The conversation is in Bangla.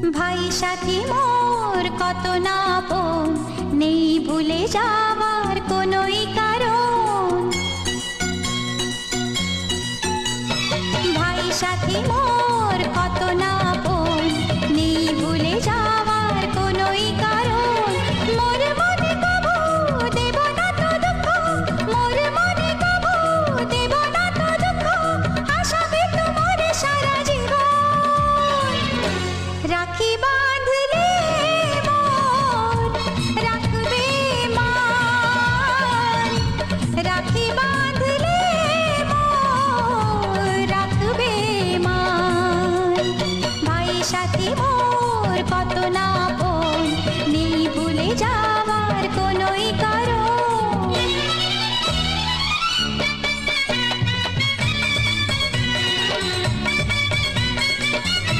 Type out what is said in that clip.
ভাই সাথী মোর কত না আপন, নেই ভুলে যাওয়ার কোনোই কারণ। ভাই সাথী মোর কত না আপন, নেই ভুলে যাওয়ার কোনোই কারণ। মোর মনে কবু দেব না তো দুঃখ, মোর মনে কবু দেব না তো দুঃখ, আশাবে তোমার সারা জীবন। রাখি বাঁধলে মোর রাখবে মান, রাখি বাঁধলে মোর রাখবে মান। ভাই সাথী মোর কত না আপন,